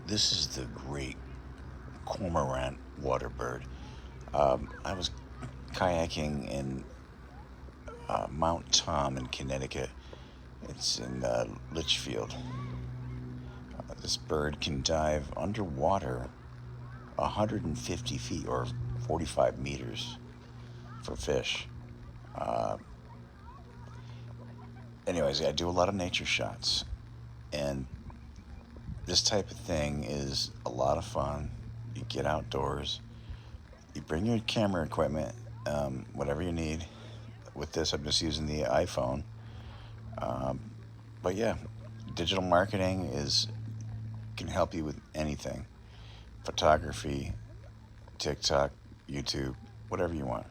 This is the Great Cormorant Water Bird. I was kayaking in Mount Tom in Connecticut. It's in Litchfield. This bird can dive underwater 150 feet or 45 meters for fish. Uh, Anyways, I do a lot of nature shots, and this type of thing is a lot of fun. You get outdoors, you bring your camera equipment, whatever you need. With this, I'm just using the iPhone. Um, but yeah, digital marketing is can help you with anything: photography, TikTok, YouTube, whatever you want.